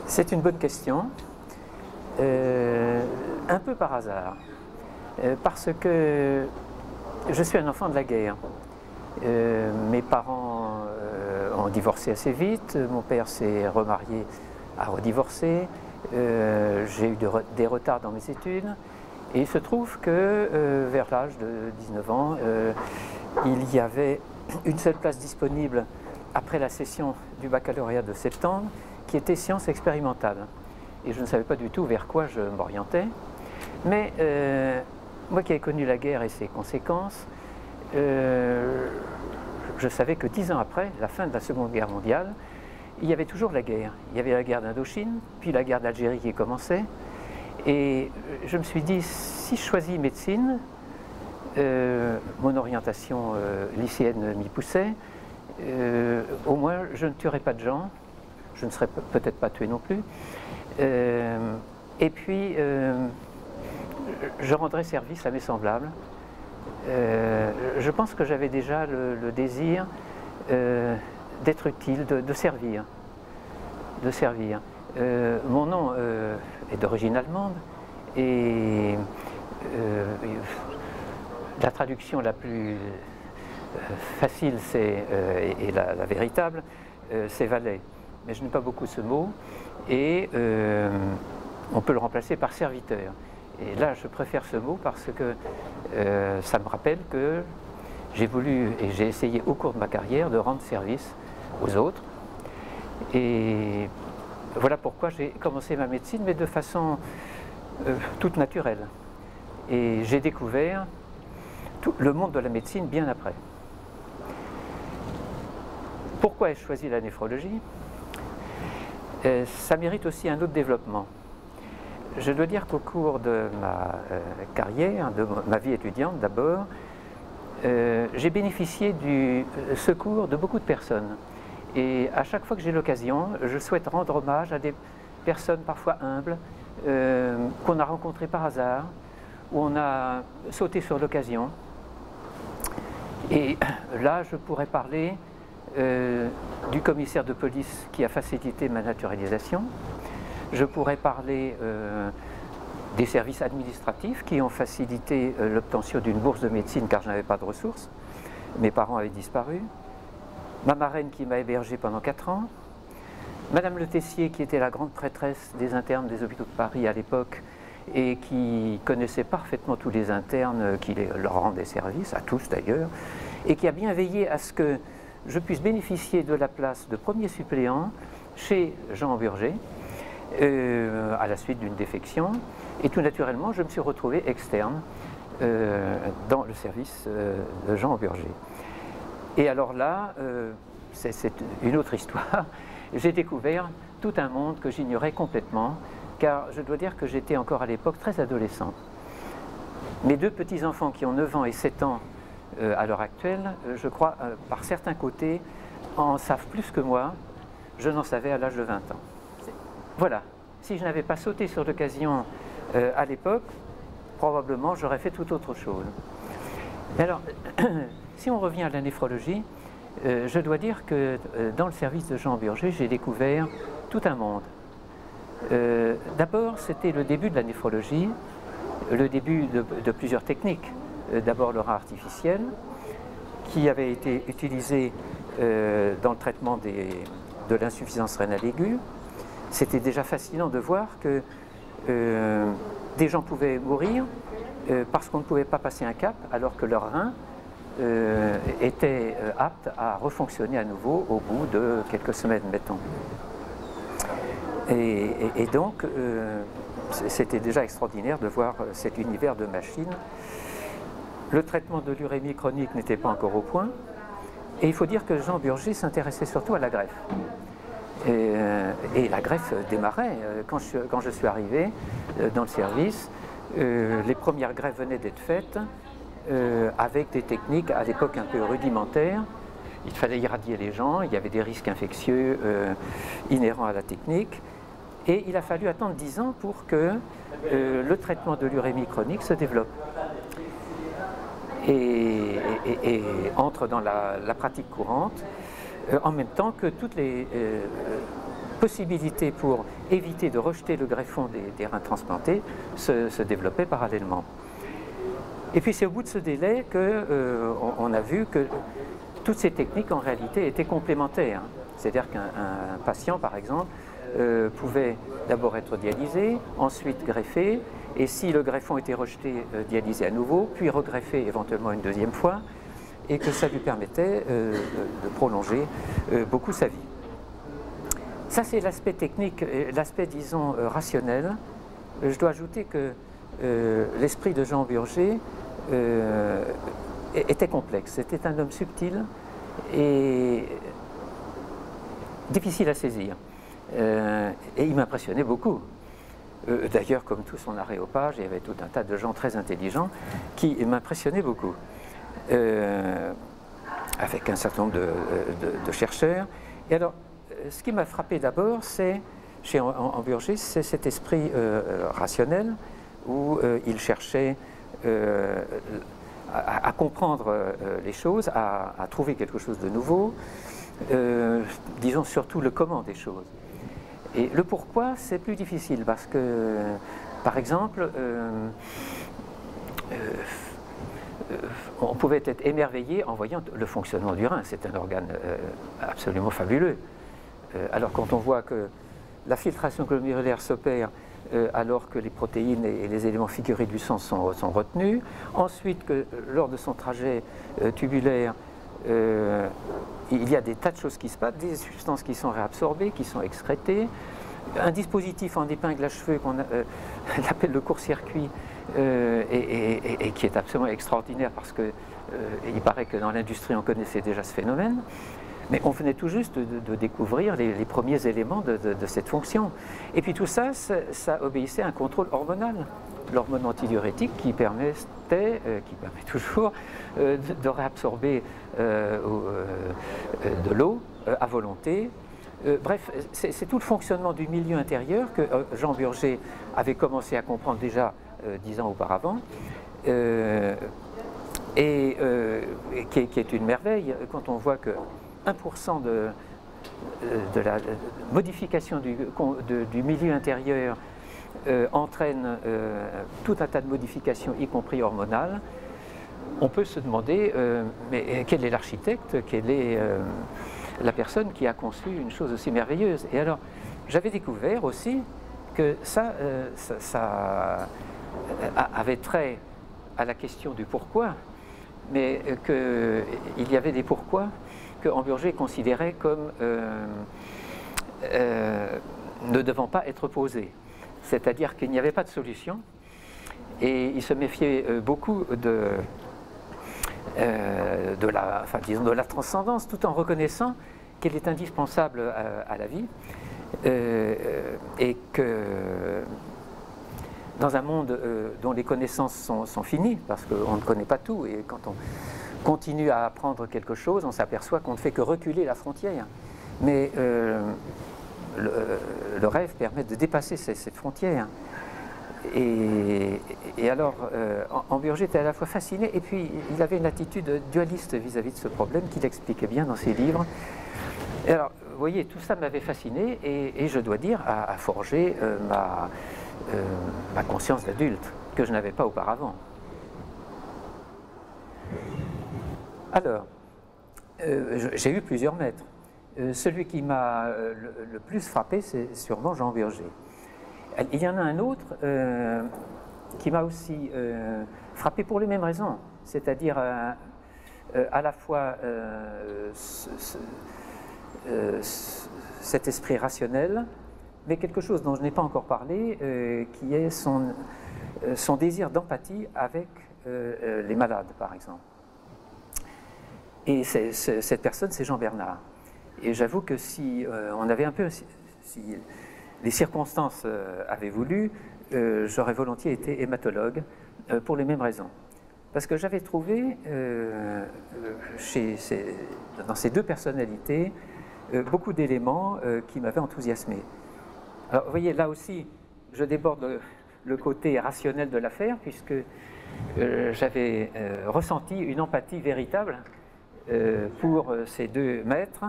C'est une bonne question, un peu par hasard, parce que je suis un enfant de la guerre. Mes parents ont divorcé assez vite, mon père s'est remarié, a redivorcé, j'ai eu des retards dans mes études, et il se trouve que vers l'âge de 19 ans, il y avait une seule place disponible après la session du baccalauréat de septembre, qui était sciences expérimentales. Et je ne savais pas du tout vers quoi je m'orientais. Mais moi qui ai connu la guerre et ses conséquences, je savais que 10 ans après la fin de la Seconde Guerre mondiale, il y avait toujours la guerre. Il y avait la guerre d'Indochine, puis la guerre d'Algérie qui commençait. Et je me suis dit, si je choisis médecine, mon orientation lycéenne m'y poussait, au moins je ne tuerai pas de gens, je ne serai peut-être pas tué non plus, et puis je rendrai service à mes semblables. Je pense que j'avais déjà le désir d'être utile, de servir. Mon nom est d'origine allemande et la traduction la plus facile et la véritable, c'est valet. Mais je n'aime pas beaucoup ce mot et on peut le remplacer par serviteur. Et là, je préfère ce mot parce que ça me rappelle que j'ai voulu et j'ai essayé au cours de ma carrière de rendre service aux autres. Et voilà pourquoi j'ai commencé ma médecine, mais de façon toute naturelle. Et j'ai découvert tout le monde de la médecine bien après. Pourquoi ai-je choisi la néphrologie ? Ça mérite aussi un autre développement. Je dois dire qu'au cours de ma carrière, de ma vie étudiante d'abord, j'ai bénéficié du secours de beaucoup de personnes. Et à chaque fois que j'ai l'occasion, je souhaite rendre hommage à des personnes parfois humbles, qu'on a rencontrées par hasard, où on a sauté sur l'occasion. Et là, je pourrais parler du commissaire de police qui a facilité ma naturalisation. Je pourrais parler des services administratifs qui ont facilité l'obtention d'une bourse de médecine car je n'avais pas de ressources. Mes parents avaient disparu. Ma marraine qui m'a hébergé pendant 4 ans. Madame Le Tessier qui était la grande prêtresse des internes des hôpitaux de Paris à l'époque et qui connaissait parfaitement tous les internes, qui leur rendaient service, à tous d'ailleurs, et qui a bien veillé à ce que je puisse bénéficier de la place de premier suppléant chez Jean Burger à la suite d'une défection. Et tout naturellement, je me suis retrouvé externe dans le service de Jean Burger. Et alors là, c'est une autre histoire. J'ai découvert tout un monde que j'ignorais complètement, car je dois dire que j'étais encore à l'époque très adolescent. Mes 2 petits-enfants qui ont 9 ans et 7 ans à l'heure actuelle, je crois, par certains côtés, en savent plus que moi. Je n'en savais à l'âge de 20 ans. Voilà. Si je n'avais pas sauté sur l'occasion à l'époque, probablement j'aurais fait tout autre chose. Mais alors, si on revient à la néphrologie, je dois dire que dans le service de Jean Burger, j'ai découvert tout un monde. D'abord, c'était le début de la néphrologie, le début de plusieurs techniques. D'abord le rein artificiel, qui avait été utilisé dans le traitement de l'insuffisance rénale aiguë. C'était déjà fascinant de voir que des gens pouvaient mourir parce qu'on ne pouvait pas passer un cap, alors que leur rein était apte à refonctionner à nouveau au bout de quelques semaines, mettons. Et donc, c'était déjà extraordinaire de voir cet univers de machines. Le traitement de l'urémie chronique n'était pas encore au point. Et il faut dire que Jean Burger s'intéressait surtout à la greffe. Et la greffe démarrait. Quand je suis arrivé dans le service, les premières greffes venaient d'être faites avec des techniques à l'époque un peu rudimentaires. Il fallait irradier les gens, il y avait des risques infectieux inhérents à la technique. Et il a fallu attendre 10 ans pour que le traitement de l'urémie chronique se développe. Et entre dans la pratique courante, en même temps que toutes possibilité pour éviter de rejeter le greffon des reins transplantés se développait parallèlement. Et puis c'est au bout de ce délai qu'on a vu que toutes ces techniques en réalité étaient complémentaires. C'est-à-dire qu'un patient, par exemple, pouvait d'abord être dialysé, ensuite greffé, et si le greffon était rejeté, dialysé à nouveau, puis regreffé éventuellement une deuxième fois, et que ça lui permettait de prolonger beaucoup sa vie. Ça, c'est l'aspect technique, l'aspect, disons, rationnel. Je dois ajouter que l'esprit de Jean Burger était complexe. C'était un homme subtil et difficile à saisir. Et il m'impressionnait beaucoup. D'ailleurs, comme tout son aréopage, il y avait tout un tas de gens très intelligents qui m'impressionnaient beaucoup. Avec un certain nombre de chercheurs. Et alors, ce qui m'a frappé d'abord, c'est, chez Burger, c'est cet esprit rationnel où il cherchait à comprendre les choses, à trouver quelque chose de nouveau, disons surtout le comment des choses. Et le pourquoi, c'est plus difficile parce que, par exemple, on pouvait être émerveillé en voyant le fonctionnement du rein. C'est un organe absolument fabuleux. Alors quand on voit que la filtration glomérulaire s'opère alors que les protéines et les éléments figurés du sang sont retenus, ensuite que lors de son trajet tubulaire, il y a des tas de choses qui se passent, des substances qui sont réabsorbées, qui sont excrétées, un dispositif en épingle à cheveux qu'on appelle le court-circuit et qui est absolument extraordinaire parce que il paraît que dans l'industrie on connaissait déjà ce phénomène, mais on venait tout juste de découvrir les premiers éléments de cette fonction. Et puis tout ça, ça obéissait à un contrôle hormonal. L'hormone antidiurétique qui permet toujours de réabsorber de l'eau à volonté. Bref, c'est tout le fonctionnement du milieu intérieur que Jean Burger avait commencé à comprendre déjà 10 ans auparavant, et qui est une merveille quand on voit que 1% de la modification du milieu intérieur entraîne tout un tas de modifications, y compris hormonales. On peut se demander, mais quel est l'architecte, quelle est la personne qui a conçu une chose aussi merveilleuse? Et alors, j'avais découvert aussi que ça avait trait à la question du pourquoi, mais qu'il y avait des pourquoi que Burger considérait comme ne devant pas être posés. C'est-à-dire qu'il n'y avait pas de solution, et il se méfiait beaucoup de la transcendance, tout en reconnaissant qu'elle est indispensable à la vie, et que dans un monde dont les connaissances sont finies, parce qu'on ne connaît pas tout, et quand on continue à apprendre quelque chose, on s'aperçoit qu'on ne fait que reculer la frontière. Mais le rêve permet de dépasser cette frontière. Et alors, Burger était à la fois fasciné, et puis il avait une attitude dualiste vis-à-vis de ce problème qu'il expliquait bien dans ses livres. Et alors, vous voyez, tout ça m'avait fasciné, et je dois dire, a forgé ma conscience d'adulte, que je n'avais pas auparavant. Alors, j'ai eu plusieurs maîtres. Celui qui m'a le plus frappé, c'est sûrement Jean Burger. Il y en a un autre qui m'a aussi frappé pour les mêmes raisons, c'est-à-dire à la fois cet esprit rationnel, mais quelque chose dont je n'ai pas encore parlé, qui est son désir d'empathie avec les malades, par exemple. Et cette personne, c'est Jean Bernard. Et j'avoue que si on avait un peu, si les circonstances avaient voulu, j'aurais volontiers été hématologue pour les mêmes raisons. Parce que j'avais trouvé dans ces deux personnalités beaucoup d'éléments qui m'avaient enthousiasmé. Alors vous voyez, là aussi, je déborde le côté rationnel de l'affaire, puisque j'avais ressenti une empathie véritable pour ces deux maîtres.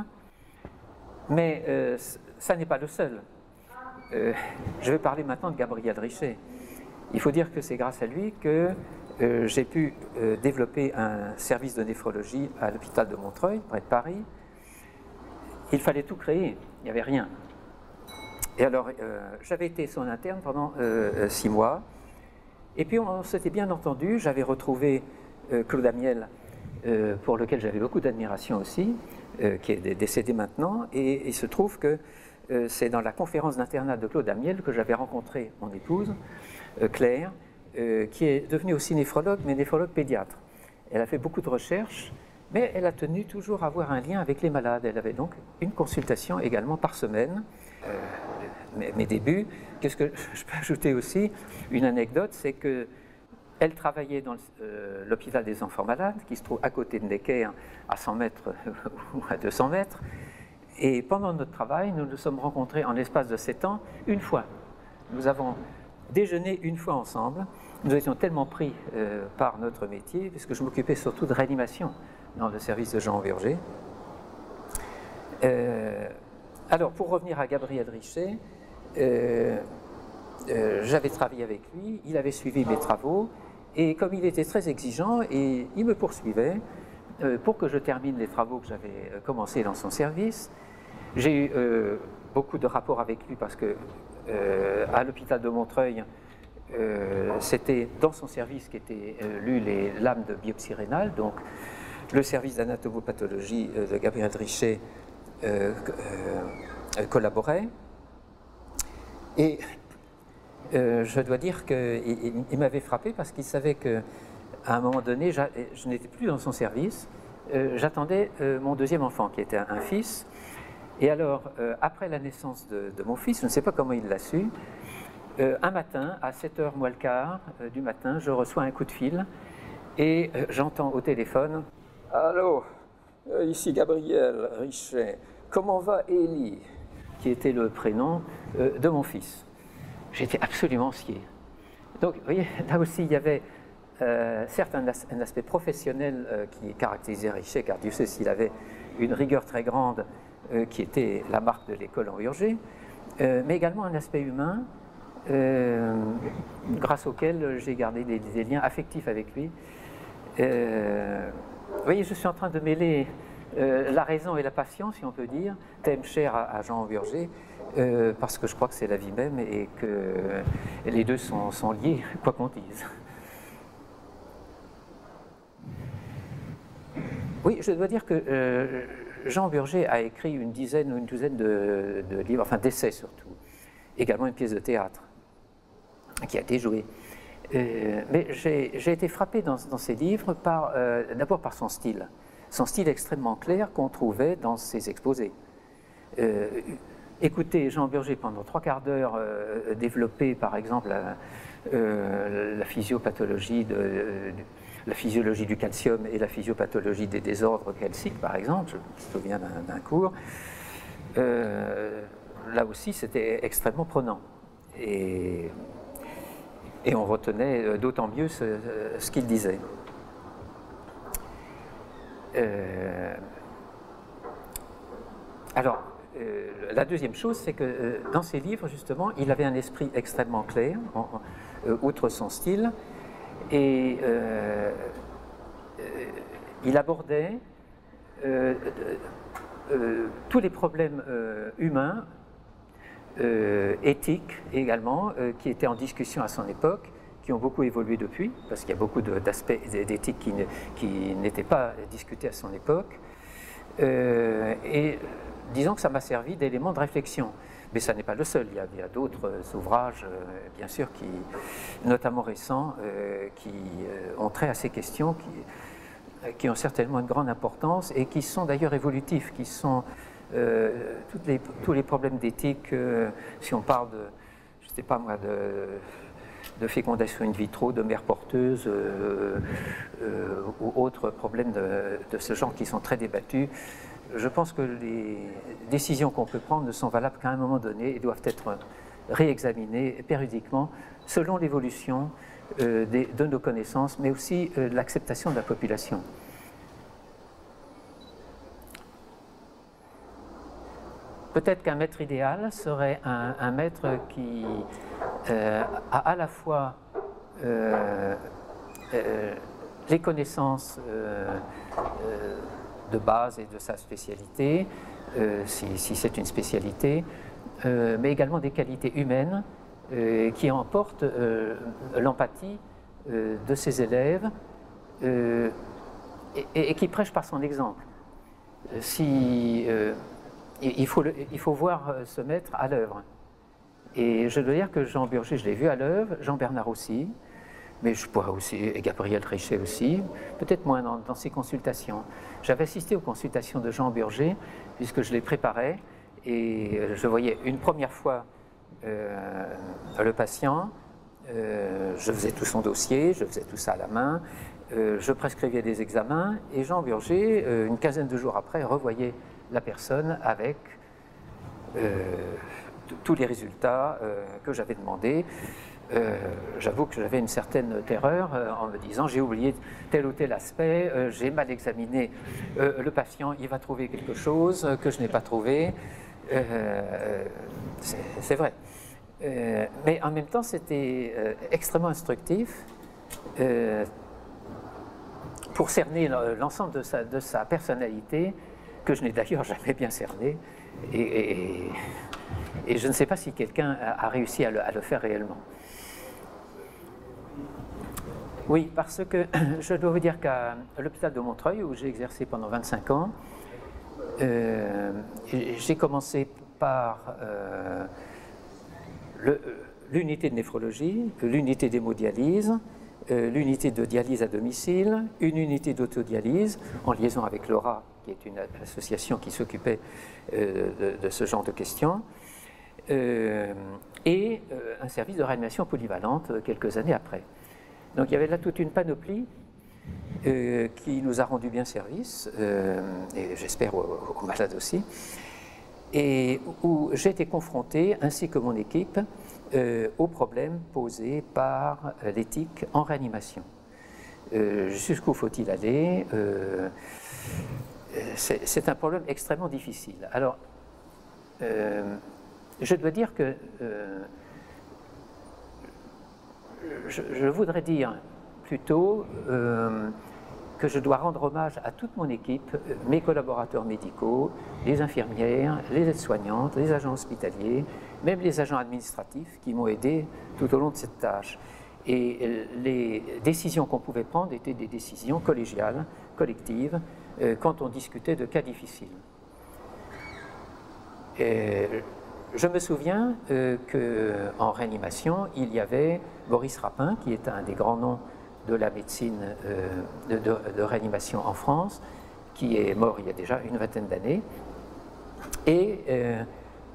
Mais ça n'est pas le seul. Je vais parler maintenant de Gabriel Richet. Il faut dire que c'est grâce à lui que j'ai pu développer un service de néphrologie à l'hôpital de Montreuil, près de Paris. Il fallait tout créer, il n'y avait rien. Et alors, j'avais été son interne pendant 6 mois. Et puis, on s'était bien entendu. J'avais retrouvé Claude Amiel, pour lequel j'avais beaucoup d'admiration aussi, qui est décédé maintenant. Et il se trouve que c'est dans la conférence d'internat de Claude Amiel que j'avais rencontré mon épouse, Claire, qui est devenue aussi néphrologue, mais néphrologue pédiatre. Elle a fait beaucoup de recherches, mais elle a tenu toujours à avoir un lien avec les malades. Elle avait donc une consultation également par semaine. Mes débuts, qu'est-ce que je peux ajouter aussi? Une anecdote, c'est qu'elle travaillait dans l'hôpital des enfants malades, qui se trouve à côté de Necker, à 100 mètres ou à 200 mètres. Et pendant notre travail, nous nous sommes rencontrés en l'espace de 7 ans, une fois. Nous avons déjeuné une fois ensemble. Nous étions tellement pris par notre métier, puisque je m'occupais surtout de réanimation dans le service de Jean Burger. Alors, pour revenir à Gabriel Richet, j'avais travaillé avec lui, il avait suivi mes travaux, et comme il était très exigeant, et il me poursuivait pour que je termine les travaux que j'avais commencés dans son service. J'ai eu beaucoup de rapports avec lui parce que à l'hôpital de Montreuil, c'était dans son service qu'étaient lues les lames de biopsie rénale, donc le service d'anatomopathologie de Gabriel Richet collaborait. Et je dois dire qu'il m'avait frappé parce qu'il savait qu'à un moment donné, je n'étais plus dans son service. J'attendais mon deuxième enfant, qui était un fils. Et alors, après la naissance de mon fils, je ne sais pas comment il l'a su, un matin, à 7h moins le quart du matin, je reçois un coup de fil et j'entends au téléphone « Allô, ici Gabriel Richet, comment va Élie ?» qui était le prénom de mon fils. J'étais absolument scié. Donc, vous voyez, là aussi, il y avait certes un aspect professionnel qui caractérisait Richet, car Dieu sait s'il avait une rigueur très grande qui était la marque de l'école en Urgé, mais également un aspect humain grâce auquel j'ai gardé des liens affectifs avec lui. Vous voyez, je suis en train de mêler la raison et la passion, si on peut dire, thème cher à Jean Burger, parce que je crois que c'est la vie même et que les deux sont liés, quoi qu'on dise. Oui, je dois dire que Jean Burger a écrit une dizaine ou une douzaine de livres, enfin d'essais surtout, également une pièce de théâtre qui a été jouée. Mais j'ai été frappé dans ces livres d'abord par son style extrêmement clair qu'on trouvait dans ses exposés. Écoutez Jean Burger pendant 3/4 d'heure développer par exemple la physiopathologie la physiologie du calcium et la physiopathologie des désordres calciques, par exemple, je me souviens d'un cours, là aussi c'était extrêmement prenant. Et on retenait d'autant mieux ce qu'il disait. Alors, la deuxième chose, c'est que dans ses livres, justement, il avait un esprit extrêmement clair, outre son style, et il abordait tous les problèmes humains, éthiques également, qui étaient en discussion à son époque, qui ont beaucoup évolué depuis, parce qu'il y a beaucoup d'aspects d'éthique qui n'étaient pas discutés à son époque. Et disons que ça m'a servi d'élément de réflexion. Mais ça n'est pas le seul, il y a d'autres ouvrages, bien sûr, notamment récents, qui ont trait à ces questions, qui ont certainement une grande importance et qui sont d'ailleurs évolutifs, qui sont tous les problèmes d'éthique, si on parle de, je ne sais pas moi, de fécondation in vitro, de mère porteuse ou autres problèmes de ce genre qui sont très débattus. Je pense que les décisions qu'on peut prendre ne sont valables qu'à un moment donné et doivent être réexaminées périodiquement selon l'évolution de nos connaissances, mais aussi l'acceptation de la population. peut-être qu'un maître idéal serait un maître qui a à la fois les connaissances de base et de sa spécialité, si c'est une spécialité, mais également des qualités humaines qui emportent l'empathie de ses élèves et qui prêche par son exemple. Il faut voir ce maître à l'œuvre. Et je dois dire que Jean Burger, je l'ai vu à l'œuvre, Jean Bernard aussi, mais je pourrais aussi, et Gabriel Trichet aussi, peut-être moins dans ses consultations. J'avais assisté aux consultations de Jean Burger, puisque je les préparais, et je voyais une première fois le patient, je faisais tout son dossier, je faisais tout ça à la main, je prescrivais des examens, et Jean Burger, une quinzaine de jours après, revoyait la personne avec tous les résultats que j'avais demandés. J'avoue que j'avais une certaine terreur en me disant j'ai oublié tel ou tel aspect, j'ai mal examiné le patient, il va trouver quelque chose que je n'ai pas trouvé. C'est vrai. Mais en même temps, c'était extrêmement instructif pour cerner l'ensemble de sa personnalité, que je n'ai d'ailleurs jamais bien cerné. Et je ne sais pas si quelqu'un a réussi à le faire réellement. Oui, parce que je dois vous dire qu'à l'hôpital de Montreuil, où j'ai exercé pendant 25 ans, j'ai commencé par l'unité de néphrologie, l'unité d'hémodialyse, l'unité de dialyse à domicile, une unité d'autodialyse en liaison avec l'ORA, qui est une association qui s'occupait de ce genre de questions, et un service de réanimation polyvalente quelques années après. Donc il y avait là toute une panoplie qui nous a rendu bien service, et j'espère aux malades aussi, et où j'ai été confronté, ainsi que mon équipe, aux problèmes posés par l'éthique en réanimation. Jusqu'où faut-il aller? C'est un problème extrêmement difficile. Alors, je dois dire que je voudrais dire plutôt que je dois rendre hommage à toute mon équipe, mes collaborateurs médicaux, les infirmières, les aides-soignantes, les agents hospitaliers, même les agents administratifs qui m'ont aidé tout au long de cette tâche. Et les décisions qu'on pouvait prendre étaient des décisions collégiales, collectives, quand on discutait de cas difficiles. Je me souviens qu'en réanimation, il y avait Boris Rapin, qui est un des grands noms de la médecine de réanimation en France, qui est mort il y a déjà une vingtaine d'années, et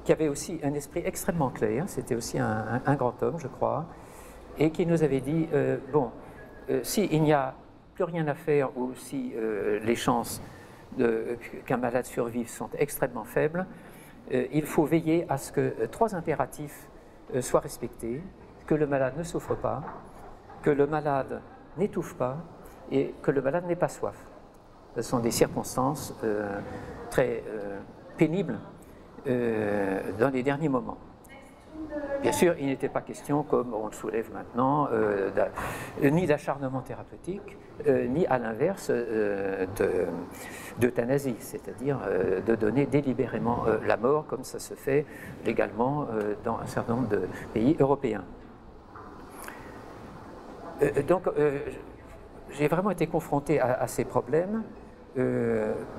qui avait aussi un esprit extrêmement clair, c'était aussi un grand homme, je crois, et qui nous avait dit, bon, s'il n'y a plus rien à faire ou si les chances qu'un malade survive sont extrêmement faibles, il faut veiller à ce que 3 impératifs soient respectés, que le malade ne souffre pas, que le malade n'étouffe pas et que le malade n'ait pas soif. Ce sont des circonstances très pénibles dans les derniers moments. Bien sûr, il n'était pas question, comme on le soulève maintenant, ni d'acharnement thérapeutique, ni à l'inverse d'euthanasie, c'est-à-dire de donner délibérément la mort, comme ça se fait légalement dans un certain nombre de pays européens. Donc, j'ai vraiment été confronté à ces problèmes.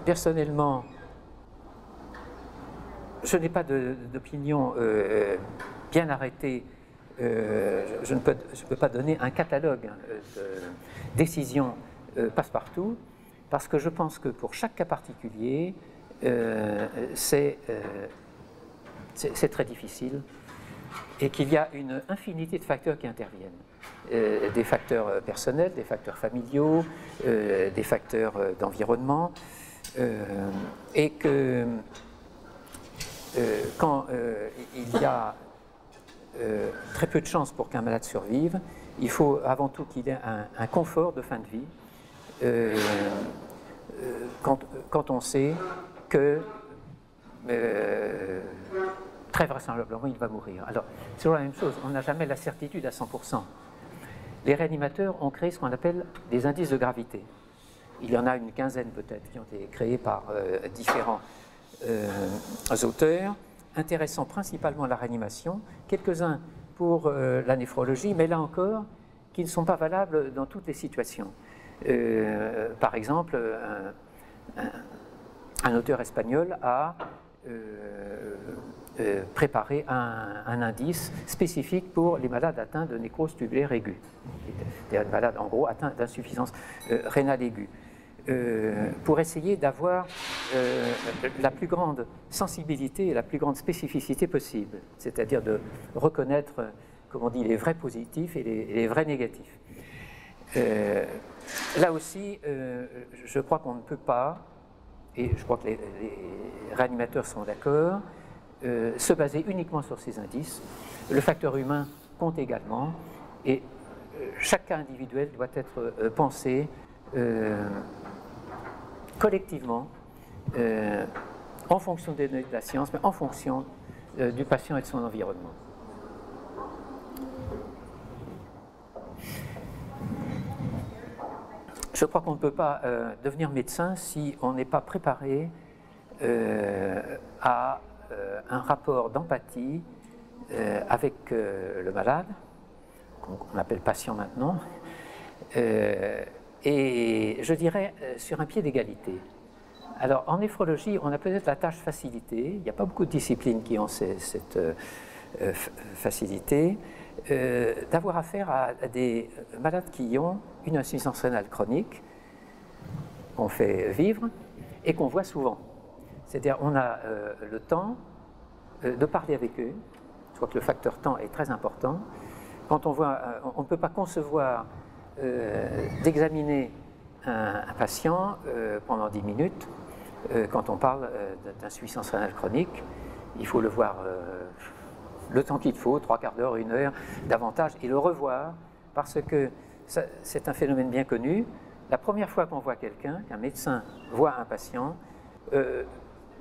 Personnellement, je n'ai pas d'opinion bien arrêtée. Je ne peux pas donner un catalogue de décisions passe-partout, parce que je pense que pour chaque cas particulier, c'est très difficile et qu'il y a une infinité de facteurs qui interviennent. Des facteurs personnels, des facteurs familiaux, des facteurs d'environnement, et que quand il y a très peu de chances pour qu'un malade survive, il faut avant tout qu'il ait un confort de fin de vie, quand on sait que très vraisemblablement, il va mourir. Alors, c'est toujours la même chose, on n'a jamais la certitude à 100%. Les réanimateurs ont créé ce qu'on appelle des indices de gravité. Il y en a une quinzaine peut-être qui ont été créés par différents auteurs, intéressant principalement la réanimation, quelques-uns pour la néphrologie, mais là encore, qui ne sont pas valables dans toutes les situations. Par exemple, un auteur espagnol a préparé un indice spécifique pour les malades atteints de nécrose tubulaire aiguë, des malades en gros atteints d'insuffisance rénale aiguë, pour essayer d'avoir la plus grande sensibilité et la plus grande spécificité possible, c'est-à-dire de reconnaître, comme on dit, les vrais positifs et les vrais négatifs. Là aussi, je crois qu'on ne peut pas, et je crois que les réanimateurs sont d'accord, se baser uniquement sur ces indices. Le facteur humain compte également, et chaque cas individuel doit être pensé collectivement, en fonction des données de la science, mais en fonction du patient et de son environnement. Je crois qu'on ne peut pas devenir médecin si on n'est pas préparé à un rapport d'empathie avec le malade, qu'on appelle patient maintenant, et je dirais sur un pied d'égalité. Alors en néphrologie, on a peut-être la tâche facilitée, il n'y a pas beaucoup de disciplines qui ont cette facilité, d'avoir affaire à des malades qui ont une insuffisance rénale chronique, qu'on fait vivre et qu'on voit souvent. C'est-à-dire on a le temps de parler avec eux. Je crois que le facteur temps est très important. Quand on voit, on ne peut pas concevoir d'examiner un patient pendant 10 minutes. Quand on parle d'insuffisance rénale chronique, il faut le voir le temps qu'il faut, 3/4 d'heure, 1 heure, davantage, et le revoir, parce que c'est un phénomène bien connu. La première fois qu'on voit quelqu'un, qu'un médecin voit un patient,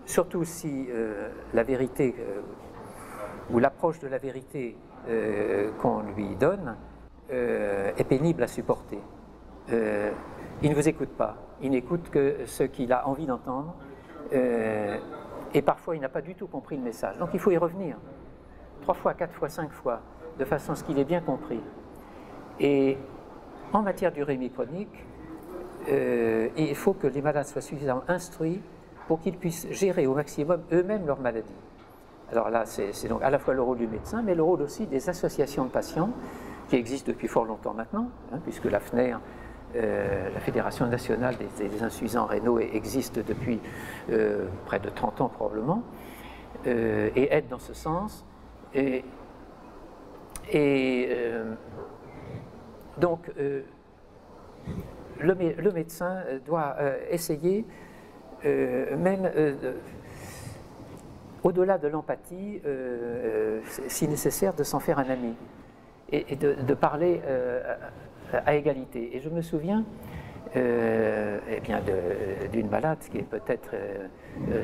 surtout si la vérité ou l'approche de la vérité qu'on lui donne est pénible à supporter. Il ne vous écoute pas, il n'écoute que ce qu'il a envie d'entendre, et parfois il n'a pas du tout compris le message. Donc il faut y revenir 3 fois, 4 fois, 5 fois, de façon à ce qu'il ait bien compris. Et en matière d'urémie chronique, il faut que les malades soient suffisamment instruits pour qu'ils puissent gérer au maximum eux-mêmes leur maladie. Alors là, c'est donc à la fois le rôle du médecin, mais le rôle aussi des associations de patients, qui existent depuis fort longtemps maintenant, hein, puisque la FNAIR, la Fédération nationale des insuffisants rénaux, existe depuis près de 30 ans probablement, et aide dans ce sens. Donc, le médecin doit essayer, même au-delà de l'empathie, si nécessaire, de s'en faire un ami et de parler à égalité. Et je me souviens d'une malade qui est peut-être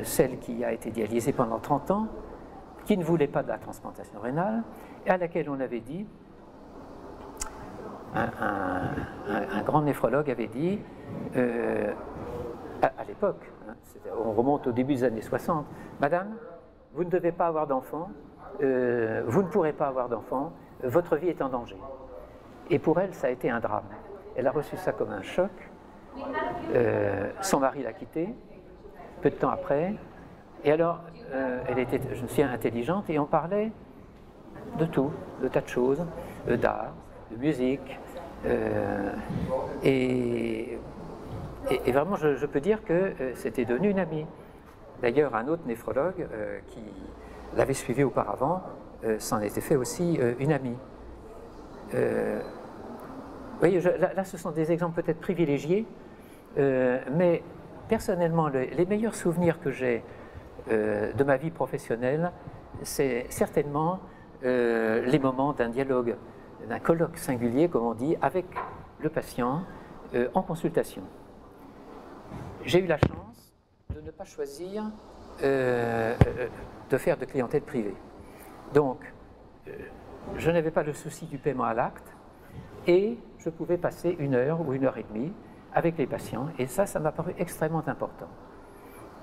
celle qui a été dialysée pendant 30 ans, qui ne voulait pas de la transplantation rénale, et à laquelle on avait dit, un grand néphrologue avait dit, à l'époque, hein, on remonte au début des années 60, « Madame, vous ne devez pas avoir d'enfant, vous ne pourrez pas avoir d'enfant, votre vie est en danger. » Et pour elle, ça a été un drame. Elle a reçu ça comme un choc. Son mari l'a quittée, peu de temps après. Et alors, elle était, je me souviens, intelligente, et on parlait de tout, de tas de choses, d'art, de musique. Et vraiment, je peux dire que c'était devenu une amie. D'ailleurs, un autre néphrologue qui l'avait suivi auparavant s'en était fait aussi une amie. Vous voyez, là, ce sont des exemples peut-être privilégiés, mais personnellement, les meilleurs souvenirs que j'ai de ma vie professionnelle, c'est certainement les moments d'un dialogue, d'un colloque singulier, comme on dit, avec le patient en consultation. J'ai eu la chance de ne pas choisir de faire de clientèle privée. Donc, je n'avais pas le souci du paiement à l'acte et je pouvais passer 1 heure ou 1 heure et demie avec les patients et ça m'a paru extrêmement important.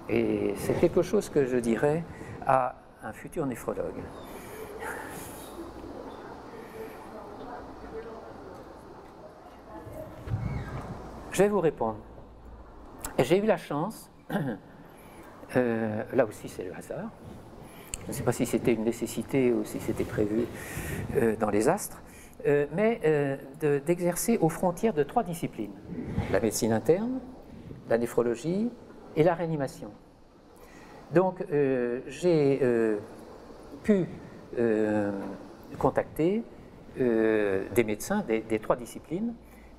Et c'est quelque chose que je dirais à un futur néphrologue. Je vais vous répondre. J'ai eu la chance, là aussi c'est le hasard, je ne sais pas si c'était une nécessité ou si c'était prévu dans les astres, mais d'exercer aux frontières de 3 disciplines, la médecine interne, la néphrologie et la réanimation. Donc j'ai pu contacter des médecins des 3 disciplines,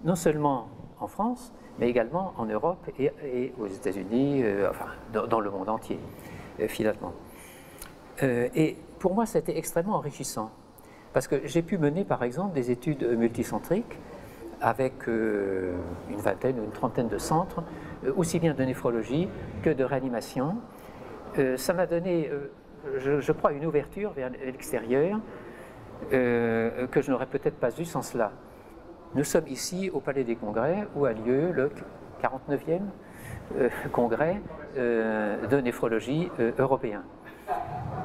non seulement en France, mais également en Europe et aux États-Unis, enfin dans le monde entier, finalement. Et pour moi, c'était extrêmement enrichissant, parce que j'ai pu mener, par exemple, des études multicentriques avec une vingtaine ou une trentaine de centres, aussi bien de néphrologie que de réanimation. Ça m'a donné, je crois, une ouverture vers l'extérieur que je n'aurais peut-être pas eue sans cela. Nous sommes ici au Palais des Congrès où a lieu le 49e congrès de néphrologie européen.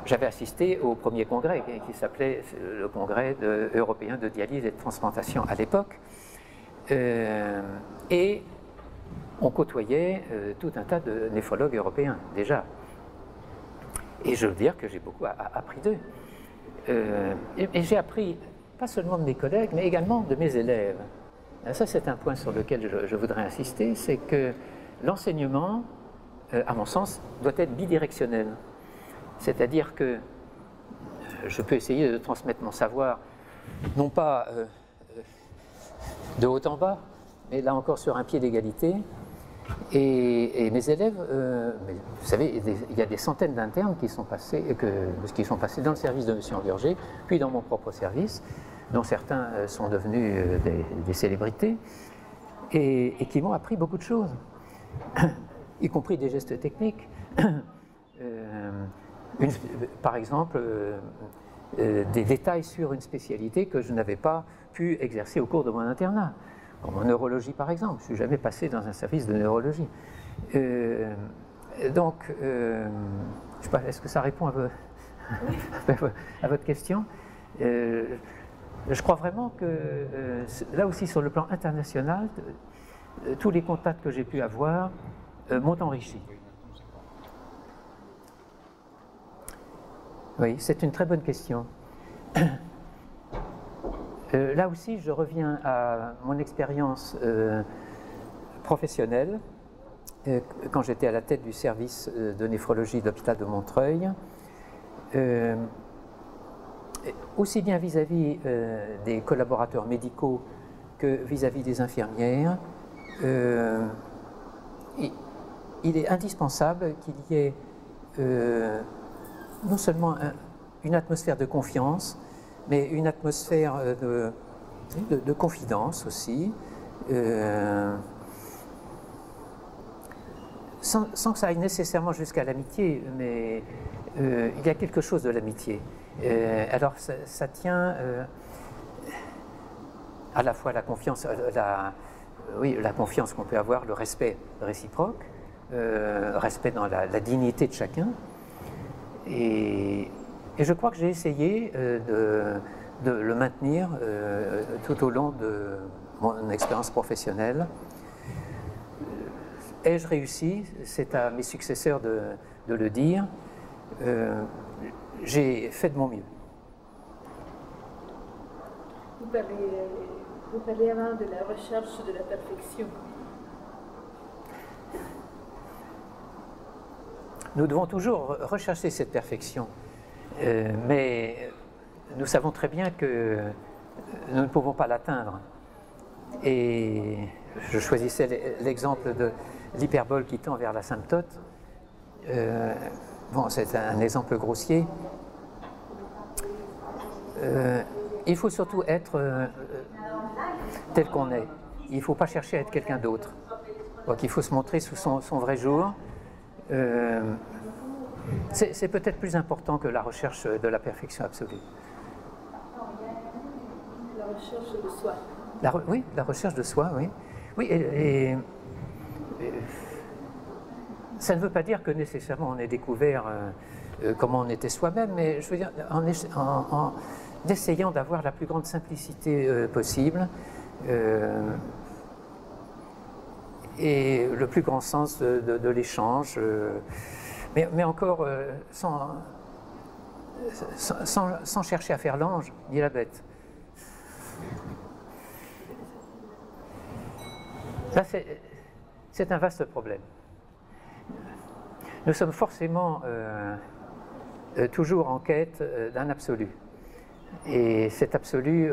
J'avais assisté au premier congrès qui s'appelait le congrès européen de dialyse et de transplantation à l'époque. Et on côtoyait tout un tas de néphrologues européens déjà. Et je veux dire que j'ai beaucoup appris d'eux. Et j'ai appris pas seulement de mes collègues, mais également de mes élèves. Ça, c'est un point sur lequel je voudrais insister, c'est que l'enseignement, à mon sens, doit être bidirectionnel. C'est-à-dire que je peux essayer de transmettre mon savoir, non pas de haut en bas, mais là encore sur un pied d'égalité. Et mes élèves, vous savez, il y a des centaines d'internes qui sont passés dans le service de M. Engurger, puis dans mon propre service, dont certains sont devenus des célébrités, et qui m'ont appris beaucoup de choses, y compris des gestes techniques. Par exemple, des détails sur une spécialité que je n'avais pas pu exercer au cours de mon internat. Comme en neurologie, par exemple. Je ne suis jamais passé dans un service de neurologie. Donc, je sais pas, est-ce que ça répond à votre question? Je crois vraiment que, là aussi, sur le plan international, tous les contacts que j'ai pu avoir m'ont enrichi. Oui, c'est une très bonne question. Là aussi, je reviens à mon expérience professionnelle quand j'étais à la tête du service de néphrologie de l'hôpital de Montreuil. Aussi bien vis-à-vis des collaborateurs médicaux que vis-à-vis des infirmières, il est indispensable qu'il y ait non seulement une atmosphère de confiance, mais une atmosphère de confidence aussi, sans que ça aille nécessairement jusqu'à l'amitié, mais il y a quelque chose de l'amitié. Alors ça tient à la fois la confiance, la confiance qu'on peut avoir, le respect réciproque, respect dans la dignité de chacun. Et je crois que j'ai essayé de le maintenir tout au long de mon expérience professionnelle. Ai-je réussi? C'est à mes successeurs de le dire. J'ai fait de mon mieux. Vous parlez avant de la recherche de la perfection. Nous devons toujours rechercher cette perfection, mais nous savons très bien que nous ne pouvons pas l'atteindre. Et je choisissais l'exemple de l'hyperbole qui tend vers l'asymptote. Bon, c'est un exemple grossier. Il faut surtout être tel qu'on est. Il ne faut pas chercher à être quelqu'un d'autre. Donc il faut se montrer sous son vrai jour. C'est peut-être plus important que la recherche de la perfection absolue. La recherche de soi. Oui, la recherche de soi, oui. Oui, ça ne veut pas dire que nécessairement on ait découvert comment on était soi-même, mais je veux dire, en essayant d'avoir la plus grande simplicité possible et le plus grand sens de l'échange, mais encore sans chercher à faire l'ange ni la bête. Ça, c'est un vaste problème. Nous sommes forcément toujours en quête d'un absolu. Et cet absolu,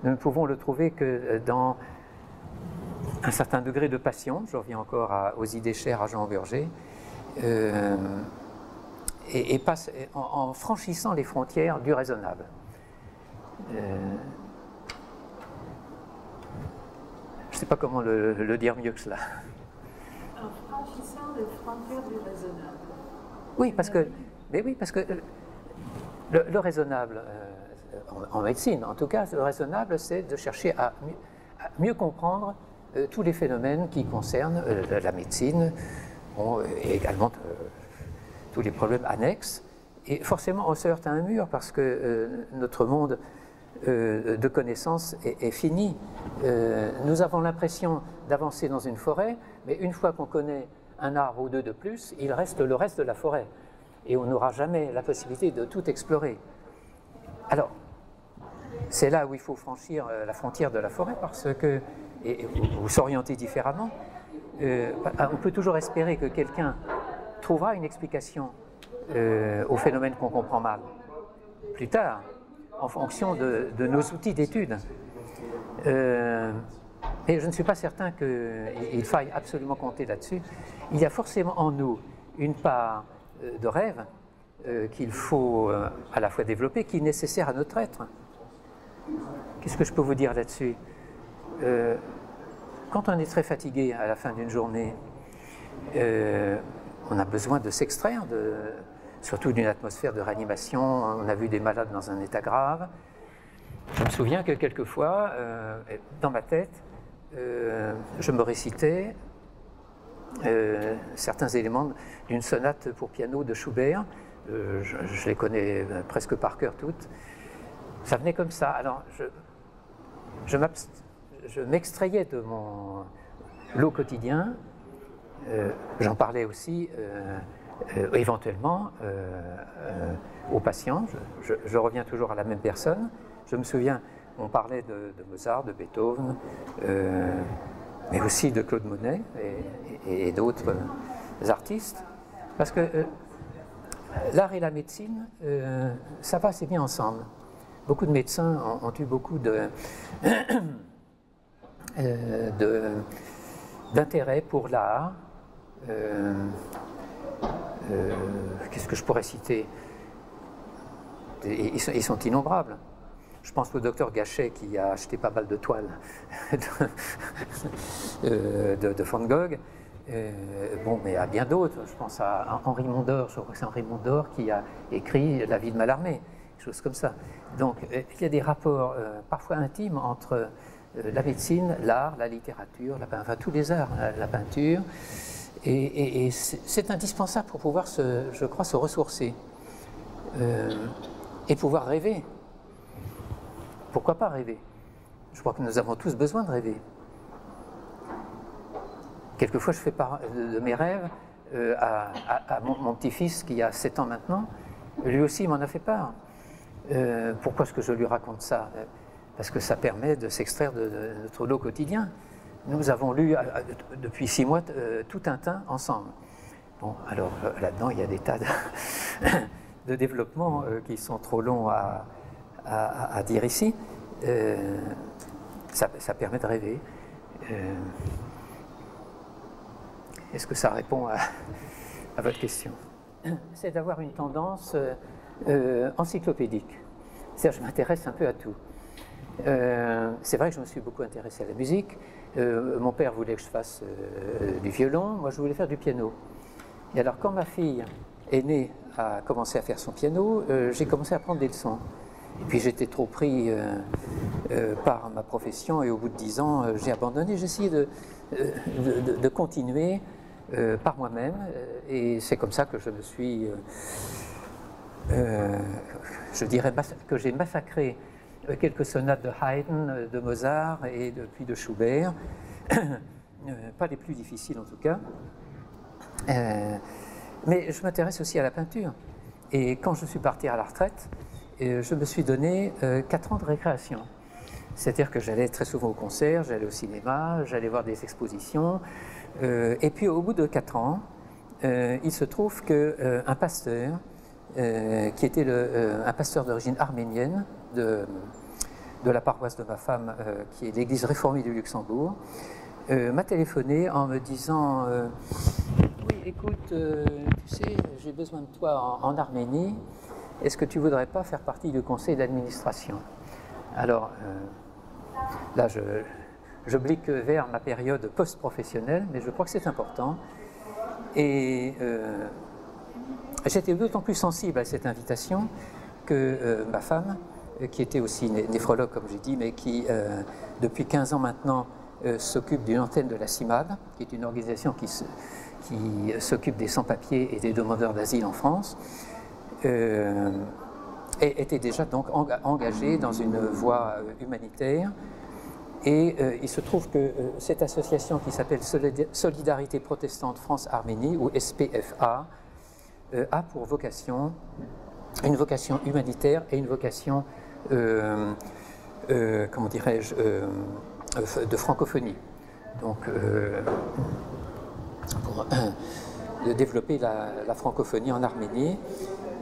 nous ne pouvons le trouver que dans un certain degré de passion. Je reviens encore aux idées chères à Jean Berger. Et passe en franchissant les frontières du raisonnable. Je ne sais pas comment le dire mieux que cela. En franchissant les frontières du raisonnable. Oui, parce que le raisonnable, en médecine en tout cas, le raisonnable, c'est de chercher à mieux comprendre tous les phénomènes qui concernent la médecine, et également tous les problèmes annexes. Et forcément, on se heurte à un mur parce que notre monde de connaissances est fini. Nous avons l'impression d'avancer dans une forêt, mais une fois qu'on connaît un arbre ou deux de plus, il reste le reste de la forêt. Et on n'aura jamais la possibilité de tout explorer. Alors, c'est là où il faut franchir la frontière de la forêt parce que, ou s'orienter différemment. On peut toujours espérer que quelqu'un trouvera une explication au phénomène qu'on comprend mal plus tard, en fonction de nos outils d'étude. Mais je ne suis pas certain qu'il faille absolument compter là-dessus. Il y a forcément en nous une part de rêve qu'il faut à la fois développer, qui est nécessaire à notre être. Qu'est-ce que je peux vous dire là-dessus? Quand on est très fatigué à la fin d'une journée, on a besoin de s'extraire, surtout d'une atmosphère de réanimation. On a vu des malades dans un état grave. Je me souviens que quelquefois, dans ma tête, je me récitais certains éléments d'une sonate pour piano de Schubert. Je les connais presque par cœur toutes. Ça venait comme ça. Alors, je m'extrayais de mon lot quotidien. J'en parlais aussi éventuellement aux patients. Je reviens toujours à la même personne. Je me souviens, on parlait de Mozart, de Beethoven, mais aussi de Claude Monet et d'autres artistes. Parce que l'art et la médecine, ça va assez bien ensemble. Beaucoup de médecins ont eu beaucoup d'intérêt pour l'art. Qu'est-ce que je pourrais citer? Ils sont innombrables. Je pense au docteur Gachet qui a acheté pas mal de toiles de Van Gogh. Bon, mais à bien d'autres. Je pense à Henri Mondor. Je crois que c'est Henri Mondor qui a écrit La vie de Mallarmé, des choses comme ça. Donc, il y a des rapports parfois intimes entre la médecine, l'art, la littérature, enfin tous les arts, la peinture. Et c'est indispensable pour pouvoir, je crois, se ressourcer et pouvoir rêver. Pourquoi pas rêver? Je crois que nous avons tous besoin de rêver. Quelquefois, je fais part de mes rêves à mon petit-fils qui a 7 ans maintenant. Lui aussi, il m'en a fait part. Pourquoi est-ce que je lui raconte ça? Parce que ça permet de s'extraire de notre lot quotidien. Nous avons lu depuis 6 mois tout Tintin ensemble. Bon, alors là-dedans, il y a des tas de développements qui sont trop longs à dire ici. Ça permet de rêver. Est-ce que ça répond à votre question? C'est d'avoir une tendance encyclopédique. C'est-à-dire, je m'intéresse un peu à tout. C'est vrai que je me suis beaucoup intéressé à la musique. Mon père voulait que je fasse du violon, moi je voulais faire du piano. Et alors quand ma fille aîné a commencé à faire son piano, j'ai commencé à prendre des leçons. Et puis j'étais trop pris par ma profession et au bout de 10 ans, j'ai abandonné. J'ai essayé de continuer par moi-même et c'est comme ça que je me suis, je dirais que j'ai massacré quelques sonates de Haydn, de Mozart et puis de Schubert, pas les plus difficiles en tout cas. Mais je m'intéresse aussi à la peinture. Et quand je suis parti à la retraite, je me suis donné 4 ans de récréation. C'est-à-dire que j'allais très souvent au concert, j'allais au cinéma, j'allais voir des expositions. Et puis au bout de 4 ans, il se trouve qu'un pasteur, qui était un pasteur d'origine arménienne de la paroisse de ma femme, qui est l'église réformée du Luxembourg, m'a téléphoné en me disant oui, écoute, tu sais, j'ai besoin de toi en Arménie, est-ce que tu voudrais pas faire partie du conseil d'administration? Alors là, je blique vers ma période post-professionnelle, mais je crois que c'est important. Et j'étais d'autant plus sensible à cette invitation que ma femme, qui était aussi néphrologue, comme j'ai dit, mais qui, depuis 15 ans maintenant, s'occupe d'une antenne de la CIMAD, qui est une organisation qui s'occupe des sans-papiers et des demandeurs d'asile en France, et était déjà donc engagée dans une voie humanitaire. Et il se trouve que cette association qui s'appelle Solidarité protestante France-Arménie, ou SPFA, a pour vocation, une vocation humanitaire et une vocation, comment dirais-je, de francophonie. Donc, pour développer la francophonie en Arménie.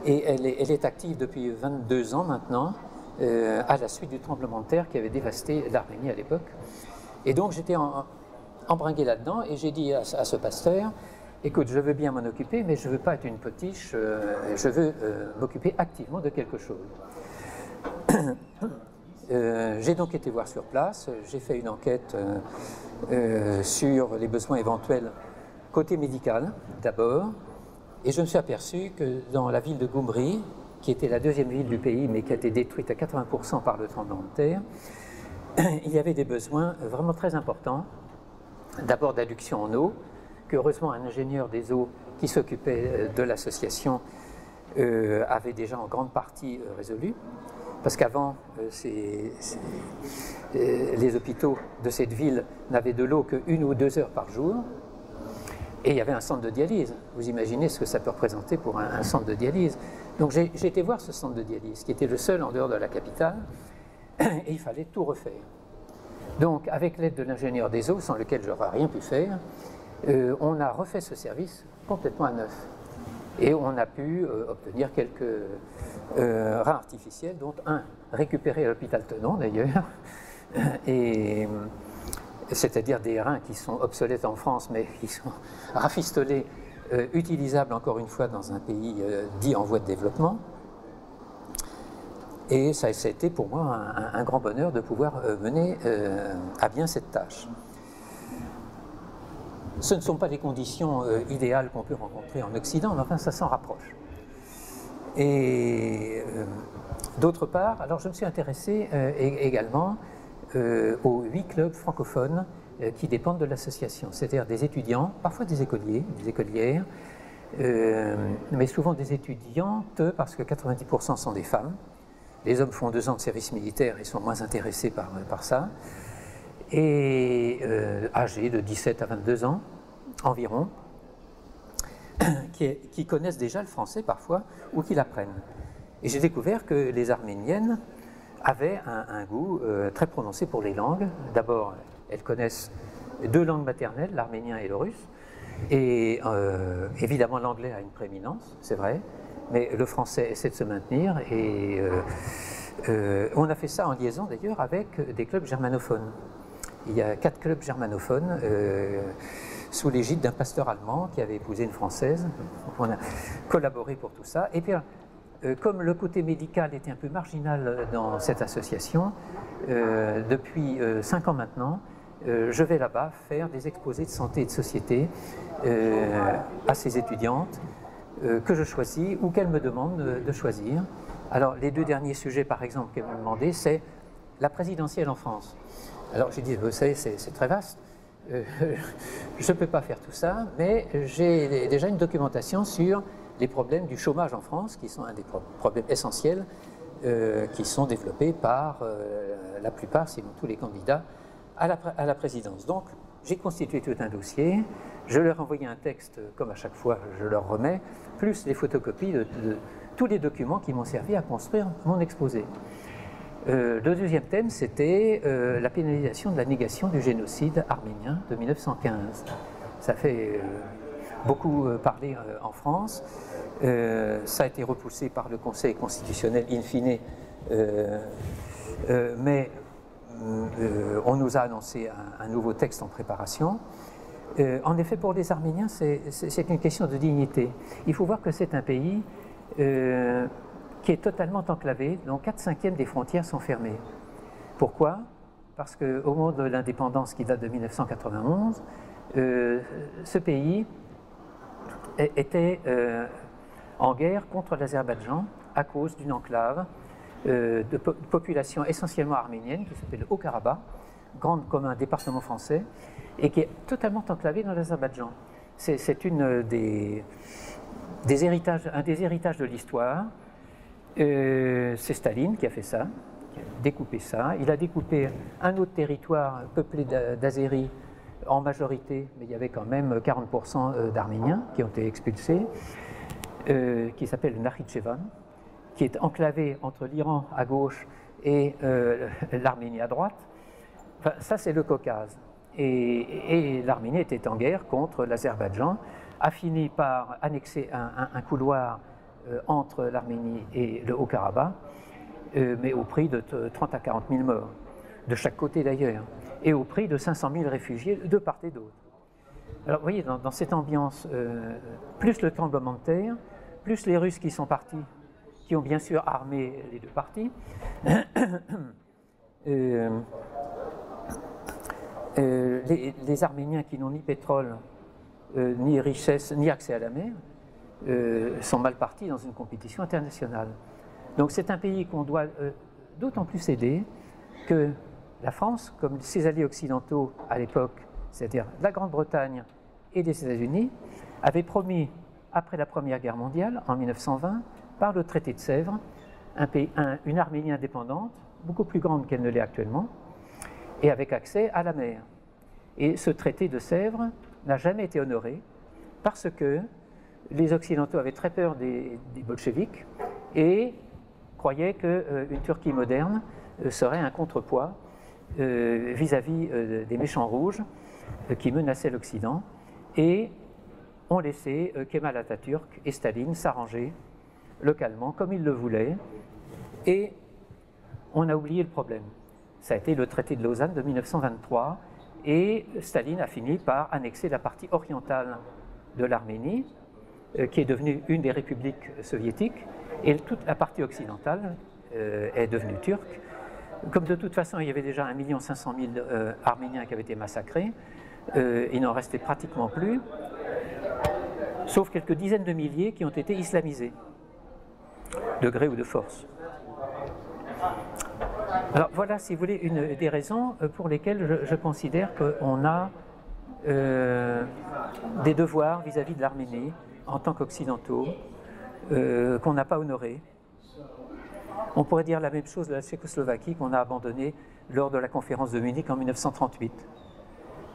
Et elle est active depuis 22 ans maintenant, à la suite du tremblement de terre qui avait dévasté l'Arménie à l'époque. Et donc j'étais embringué là-dedans et j'ai dit à ce pasteur, écoute, je veux bien m'en occuper, mais je ne veux pas être une potiche, je veux m'occuper activement de quelque chose. J'ai donc été voir sur place, j'ai fait une enquête sur les besoins éventuels côté médical d'abord, et je me suis aperçu que dans la ville de Goumri, qui était la deuxième ville du pays, mais qui a été détruite à 80% par le tremblement de terre, il y avait des besoins vraiment très importants. D'abord d'adduction en eau, que heureusement un ingénieur des eaux qui s'occupait de l'association avait déjà en grande partie résolu. Parce qu'avant, les hôpitaux de cette ville n'avaient de l'eau que 1 ou 2 heures par jour. Et il y avait un centre de dialyse. Vous imaginez ce que ça peut représenter pour un centre de dialyse. Donc j'ai été voir ce centre de dialyse, qui était le seul en dehors de la capitale, et il fallait tout refaire. Donc avec l'aide de l'ingénieur des eaux, sans lequel je n'aurais rien pu faire, on a refait ce service complètement à neuf. Et on a pu obtenir quelques reins artificiels, dont un récupéré à l'hôpital Tenon d'ailleurs, et c'est-à-dire des reins qui sont obsolètes en France, mais qui sont rafistolés, utilisables encore une fois dans un pays dit en voie de développement. Et ça a été pour moi un grand bonheur de pouvoir mener à bien cette tâche. Ce ne sont pas les conditions idéales qu'on peut rencontrer en Occident, mais enfin ça s'en rapproche. Et d'autre part, alors je me suis intéressé également aux 8 clubs francophones qui dépendent de l'association, c'est-à-dire des étudiants, parfois des écoliers, des écolières, mais souvent des étudiantes, parce que 90% sont des femmes. Les hommes font 2 ans de service militaire et sont moins intéressés par ça. Et âgés de 17 à 22 ans environ, qui connaissent déjà le français parfois ou qui l'apprennent. Et j'ai découvert que les Arméniennes avaient un goût très prononcé pour les langues. D'abord, elles connaissent 2 langues maternelles, l'arménien et le russe. Et évidemment, l'anglais a une prééminence, c'est vrai, mais le français essaie de se maintenir. Et on a fait ça en liaison d'ailleurs avec des clubs germanophones. Il y a 4 clubs germanophones sous l'égide d'un pasteur allemand qui avait épousé une Française. On a collaboré pour tout ça. Et puis, comme le côté médical était un peu marginal dans cette association, depuis 5 ans maintenant, je vais là-bas faire des exposés de santé et de société à ces étudiantes que je choisis ou qu'elle me demande de choisir. Alors, les deux derniers sujets, par exemple, qu'elle m'a demandé, c'est la présidentielle en France. Alors, j'ai dit, vous savez, c'est très vaste. Je ne peux pas faire tout ça, mais j'ai déjà une documentation sur les problèmes du chômage en France, qui sont un des problèmes essentiels qui sont développés par la plupart, sinon tous les candidats, à la présidence. Donc, j'ai constitué tout un dossier, je leur ai envoyé un texte, comme à chaque fois je leur remets, plus les photocopies de tous les documents qui m'ont servi à construire mon exposé. Le deuxième thème, c'était la pénalisation de la négation du génocide arménien de 1915. Ça fait beaucoup parler en France. Ça a été repoussé par le Conseil constitutionnel in fine, mais on nous a annoncé un nouveau texte en préparation. En effet, pour les Arméniens, c'est une question de dignité. Il faut voir que c'est un pays qui est totalement enclavé, dont 4/5 des frontières sont fermées. Pourquoi? Parce qu'au moment de l'indépendance qui date de 1991, ce pays était en guerre contre l'Azerbaïdjan à cause d'une enclave de population essentiellement arménienne qui s'appelle le Haut-Karabakh, grande comme un département français, et qui est totalement enclavée dans l'Azerbaïdjan. C'est un des héritages de l'histoire. C'est Staline qui a fait ça, qui a découpé ça. Il a découpé un autre territoire peuplé d'Azéris en majorité, mais il y avait quand même 40% d'Arméniens qui ont été expulsés, qui s'appelle le Nakhichevan, qui est enclavé entre l'Iran à gauche et l'Arménie à droite. Enfin, ça, c'est le Caucase. Et l'Arménie était en guerre contre l'Azerbaïdjan, a fini par annexer un couloir entre l'Arménie et le Haut-Karabakh, mais au prix de 30 à 40 000 morts, de chaque côté d'ailleurs, et au prix de 500 000 réfugiés de part et d'autre. Alors vous voyez, dans cette ambiance, plus le tremblement de terre, plus les Russes qui sont partis, qui ont bien sûr armé les deux parties, les Arméniens qui n'ont ni pétrole, ni richesse, ni accès à la mer, sont mal partis dans une compétition internationale. Donc c'est un pays qu'on doit d'autant plus aider que la France, comme ses alliés occidentaux à l'époque, c'est-à-dire la Grande-Bretagne et les États-Unis, avaient promis, après la Première Guerre mondiale, en 1920, par le traité de Sèvres, une Arménie indépendante, beaucoup plus grande qu'elle ne l'est actuellement, et avec accès à la mer. Et ce traité de Sèvres n'a jamais été honoré parce que les Occidentaux avaient très peur des bolcheviks et croyaient qu'une Turquie moderne serait un contrepoids vis-à-vis des méchants rouges qui menaçaient l'Occident, et ont laissé Kemal Atatürk et Staline s'arranger localement comme ils le voulaient, et on a oublié le problème. Ça a été le traité de Lausanne de 1923, et Staline a fini par annexer la partie orientale de l'Arménie, qui est devenue une des républiques soviétiques, et toute la partie occidentale est devenue turque. Comme de toute façon il y avait déjà 1 500 000 Arméniens qui avaient été massacrés, il n'en restait pratiquement plus, sauf quelques dizaines de milliers qui ont été islamisés, de gré ou de force. Alors voilà, si vous voulez, une des raisons pour lesquelles je considère qu'on a des devoirs vis-à-vis de l'Arménie en tant qu'occidentaux, qu'on n'a pas honorés. On pourrait dire la même chose de la Tchécoslovaquie qu'on a abandonnée lors de la conférence de Munich en 1938.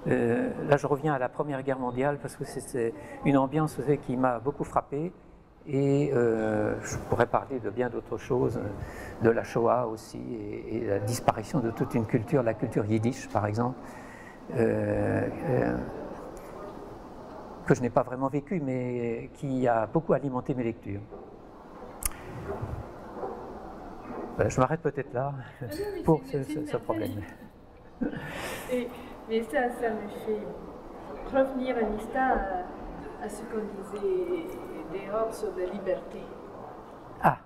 Là, je reviens à la Première Guerre mondiale parce que c'est une ambiance qui m'a beaucoup frappé, et je pourrais parler de bien d'autres choses, de la Shoah aussi, et la disparition de toute une culture, la culture yiddish par exemple, que je n'ai pas vraiment vécu, mais qui a beaucoup alimenté mes lectures. Je m'arrête peut-être là pour ce problème. Mais ça me fait revenir à l'instant à ce qu'on disait dehors sur la liberté. Ah.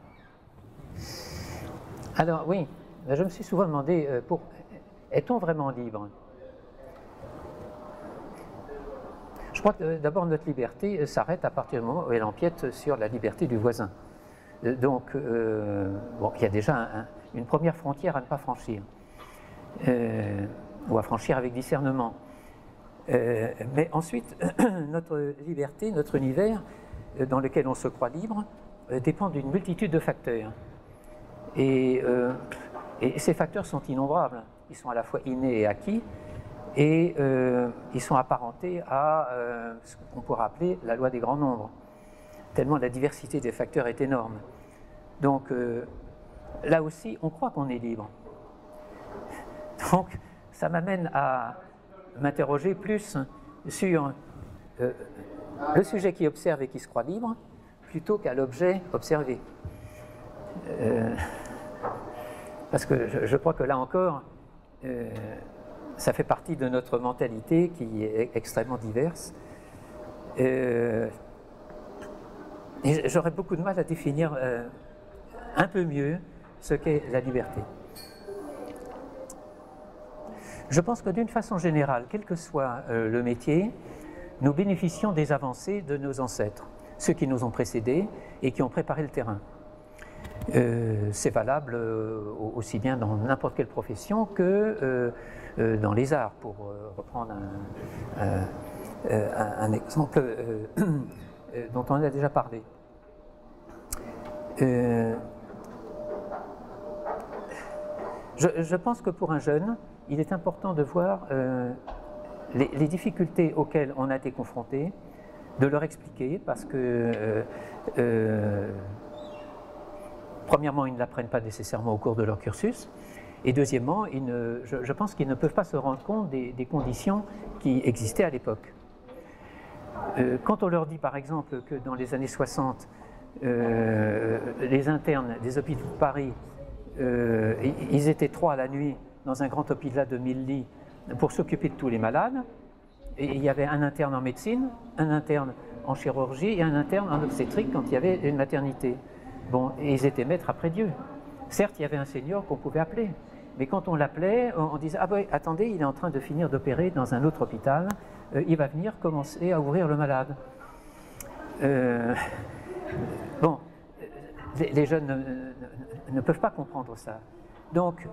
Alors oui, je me suis souvent demandé, est-on vraiment libre? Je crois que d'abord notre liberté s'arrête à partir du moment où elle empiète sur la liberté du voisin. Donc, bon, il y a déjà une première frontière à ne pas franchir, ou à franchir avec discernement. Mais ensuite, notre liberté, notre univers dans lequel on se croit libre, dépend d'une multitude de facteurs. Et ces facteurs sont innombrables. Ils sont à la fois innés et acquis, et ils sont apparentés à ce qu'on pourrait appeler la loi des grands nombres, tellement la diversité des facteurs est énorme. Donc là aussi, on croit qu'on est libre. Donc ça m'amène à m'interroger plus sur le sujet qui observe et qui se croit libre, plutôt qu'à l'objet observé. Parce que je crois que là encore, ça fait partie de notre mentalité qui est extrêmement diverse. Et j'aurais beaucoup de mal à définir un peu mieux ce qu'est la liberté. Je pense que d'une façon générale, quel que soit le métier, nous bénéficions des avancées de nos ancêtres, ceux qui nous ont précédés et qui ont préparé le terrain. C'est valable aussi bien dans n'importe quelle profession que dans les arts, pour reprendre un exemple dont on a déjà parlé. Je pense que pour un jeune, il est important de voir les difficultés auxquelles on a été confronté, de leur expliquer, parce que premièrement, ils ne l'apprennent pas nécessairement au cours de leur cursus, et deuxièmement, je pense qu'ils ne peuvent pas se rendre compte des conditions qui existaient à l'époque. Quand on leur dit par exemple que dans les années 60, les internes des hôpitaux de Paris, ils étaient 3 à la nuit dans un grand hôpital de 1000 lits pour s'occuper de tous les malades, et il y avait un interne en médecine, un interne en chirurgie et un interne en obstétrique quand il y avait une maternité. Bon, et ils étaient maîtres après Dieu. Certes, il y avait un senior qu'on pouvait appeler, mais quand on l'appelait, on disait « Ah ben, attendez, il est en train de finir d'opérer dans un autre hôpital, il va venir commencer à ouvrir le malade. » Bon, les jeunes ne peuvent pas comprendre ça. Donc,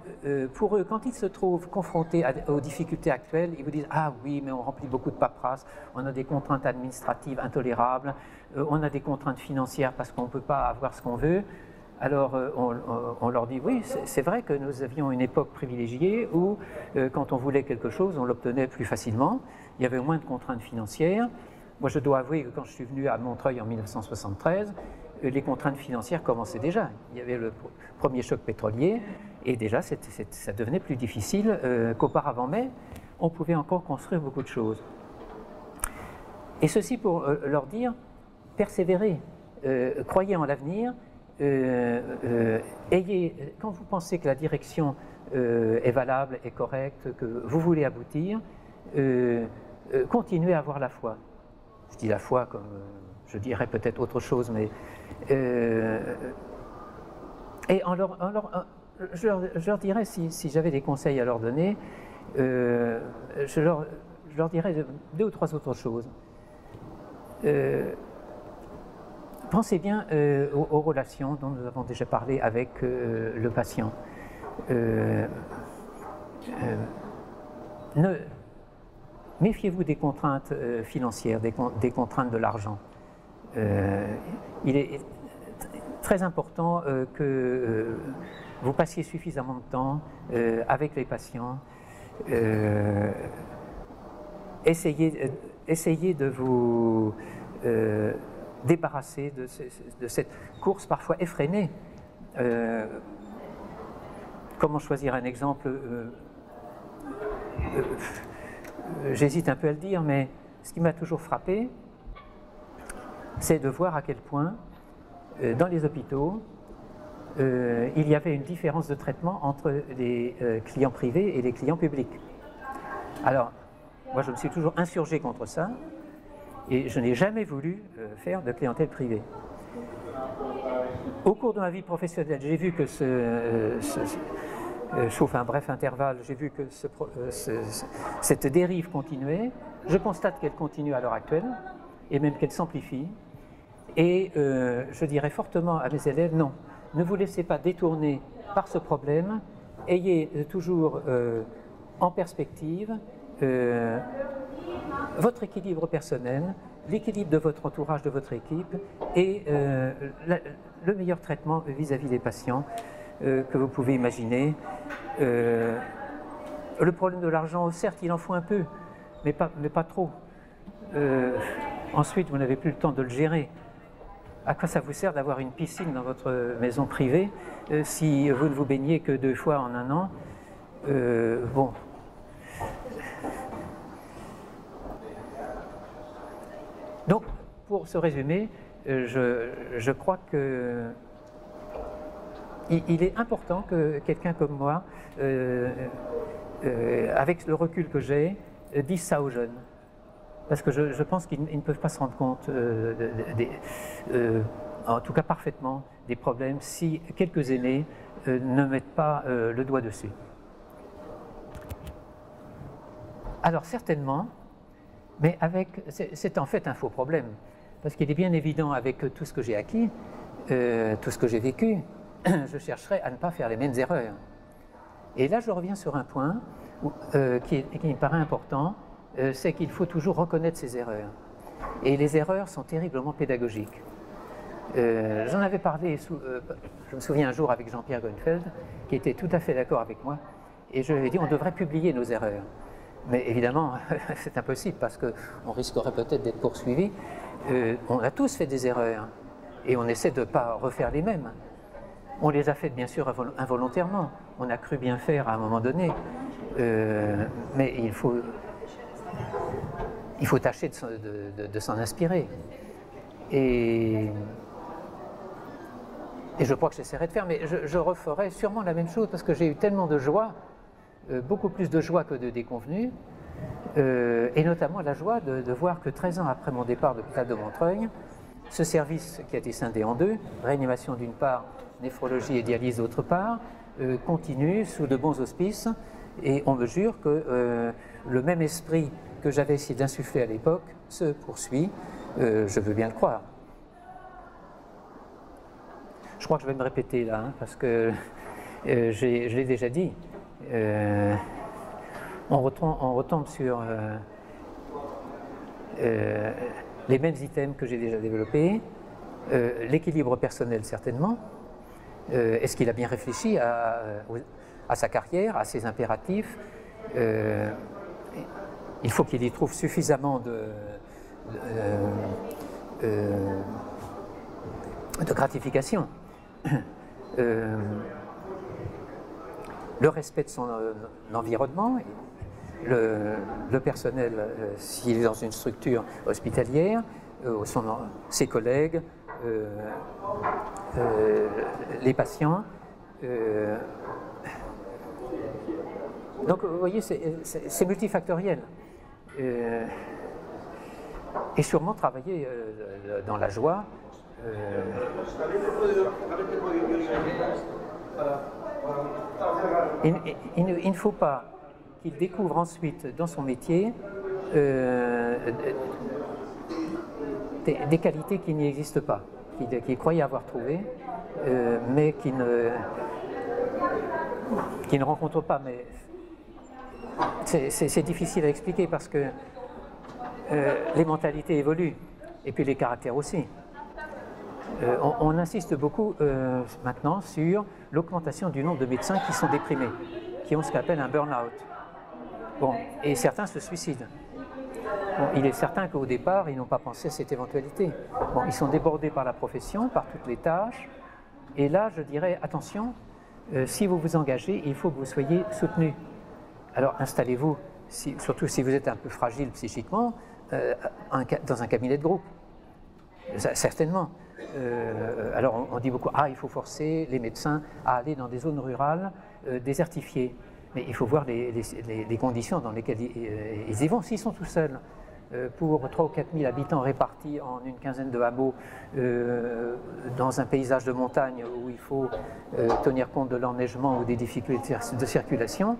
pour eux, quand ils se trouvent confrontés aux difficultés actuelles, ils vous disent « Ah oui, mais on remplit beaucoup de paperasse, on a des contraintes administratives intolérables, on a des contraintes financières parce qu'on ne peut pas avoir ce qu'on veut. » Alors, on leur dit « Oui, c'est vrai que nous avions une époque privilégiée où, quand on voulait quelque chose, on l'obtenait plus facilement, il y avait moins de contraintes financières. » Moi, je dois avouer que quand je suis venu à Montreuil en 1973, les contraintes financières commençaient déjà. Il y avait le premier choc pétrolier et déjà ça devenait plus difficile qu'auparavant, mais on pouvait encore construire beaucoup de choses. Et ceci pour leur dire, persévérez, croyez en l'avenir, quand vous pensez que la direction est valable, est correcte, que vous voulez aboutir, continuez à avoir la foi. Je dis la foi comme je dirais peut-être autre chose, mais et je leur dirais, si j'avais des conseils à leur donner, je leur dirais 2 ou 3 autres choses. Pensez bien aux relations dont nous avons déjà parlé avec le patient. Méfiez-vous des contraintes financières, des contraintes de l'argent. Il est très important que vous passiez suffisamment de temps avec les patients. Essayez de vous débarrasser de cette course parfois effrénée. Comment choisir un exemple j'hésite un peu à le dire, mais ce qui m'a toujours frappé, c'est de voir à quel point, dans les hôpitaux, il y avait une différence de traitement entre les clients privés et les clients publics. Alors, moi je me suis toujours insurgé contre ça, et je n'ai jamais voulu faire de clientèle privée. Au cours de ma vie professionnelle, j'ai vu que sauf un bref intervalle, j'ai vu que cette dérive continuait, je constate qu'elle continue à l'heure actuelle, et même qu'elle s'amplifie. Et je dirais fortement à mes élèves, non, ne vous laissez pas détourner par ce problème, ayez toujours en perspective votre équilibre personnel, l'équilibre de votre entourage, de votre équipe, et le meilleur traitement vis-à-vis des patients que vous pouvez imaginer. Le problème de l'argent, certes, il en faut un peu, mais pas trop. Ensuite, vous n'avez plus le temps de le gérer. À quoi ça vous sert d'avoir une piscine dans votre maison privée si vous ne vous baignez que 2 fois en un an? Bon. Donc, pour ce résumé, je crois que il est important que quelqu'un comme moi, avec le recul que j'ai, dise ça aux jeunes. Parce que je pense qu'ils ne peuvent pas se rendre compte, en tout cas parfaitement, des problèmes si quelques aînés ne mettent pas le doigt dessus. Alors certainement, mais c'est en fait un faux problème, parce qu'il est bien évident avec tout ce que j'ai acquis, tout ce que j'ai vécu, je chercherai à ne pas faire les mêmes erreurs. Et là je reviens sur un point qui me paraît important, c'est qu'il faut toujours reconnaître ses erreurs. Et les erreurs sont terriblement pédagogiques. J'en avais parlé, je me souviens un jour avec Jean-Pierre Goenfeld, qui était tout à fait d'accord avec moi, et je lui ai dit on devrait publier nos erreurs. Mais évidemment, c'est impossible parce qu'on risquerait peut-être d'être poursuivi. On a tous fait des erreurs et on essaie de ne pas refaire les mêmes. On les a faites bien sûr involontairement, on a cru bien faire à un moment donné, mais il faut tâcher de s'en inspirer. Et je crois que j'essaierai de faire, mais je referai sûrement la même chose parce que j'ai eu tellement de joie, beaucoup plus de joie que de déconvenue, et notamment la joie de voir que 13 ans après mon départ de l'hôpital de Montreuil, ce service qui a été scindé en 2, réanimation d'une part, néphrologie et dialyse d'autre part, continue sous de bons auspices, et on me jure que le même esprit que j'avais essayé d'insuffler à l'époque se poursuit, je veux bien le croire. Je crois que je vais me répéter là, hein, parce que je l'ai déjà dit, on retombe sur les mêmes items que j'ai déjà développés, l'équilibre personnel certainement, est-ce qu'il a bien réfléchi à sa carrière, à ses impératifs, il faut qu'il y trouve suffisamment de gratification. Le respect de son environnement, le personnel, s'il est dans une structure hospitalière, ses collègues, les patients. Donc vous voyez, c'est multifactoriel. Et sûrement travailler dans la joie. Il ne faut pas qu'il découvre ensuite dans son métier des qualités qui n'y existent pas, qu'il croyait avoir trouvées, mais qui ne rencontre pas. Mais c'est difficile à expliquer parce que les mentalités évoluent, et puis les caractères aussi. On insiste beaucoup maintenant sur l'augmentation du nombre de médecins qui sont déprimés, qui ont ce qu'on appelle un burn-out. Bon, et certains se suicident. Bon, il est certain qu'au départ, ils n'ont pas pensé à cette éventualité. Bon, ils sont débordés par la profession, par toutes les tâches, et là, je dirais, attention, si vous vous engagez, il faut que vous soyez soutenu. Alors installez-vous, surtout si vous êtes un peu fragile psychiquement, dans un cabinet de groupe. Certainement. Alors on dit beaucoup, il faut forcer les médecins à aller dans des zones rurales désertifiées. Mais il faut voir les conditions dans lesquelles ils y vont. S'ils sont tout seuls, pour 3 ou 4 000 habitants répartis en une quinzaine de hameaux, dans un paysage de montagne où il faut tenir compte de l'enneigement ou des difficultés de circulation,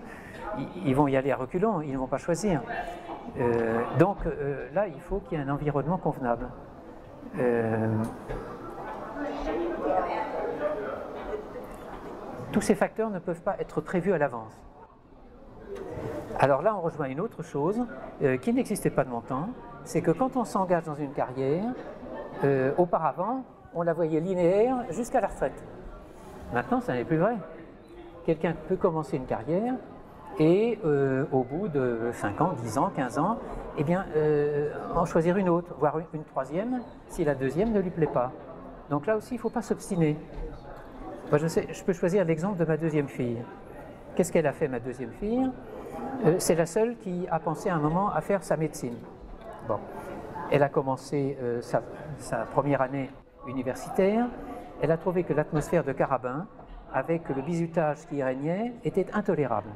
ils vont y aller à reculons, ils ne vont pas choisir. Donc là, il faut qu'il y ait un environnement convenable. Tous ces facteurs ne peuvent pas être prévus à l'avance. Alors là, on rejoint une autre chose qui n'existait pas de mon temps, c'est que quand on s'engage dans une carrière, auparavant, on la voyait linéaire jusqu'à la retraite. Maintenant, ça n'est plus vrai. Quelqu'un peut commencer une carrière et au bout de 5 ans, 10 ans, 15 ans, eh bien, en choisir une autre, voire une troisième, si la deuxième ne lui plaît pas. Donc là aussi, il ne faut pas s'obstiner. Moi, je peux choisir l'exemple de ma deuxième fille. Qu'est-ce qu'elle a fait, ma deuxième fille? C'est la seule qui a pensé à un moment à faire sa médecine. Bon. Elle a commencé sa première année universitaire. Elle a trouvé que l'atmosphère de Carabin, avec le bizutage qui y régnait, était intolérable.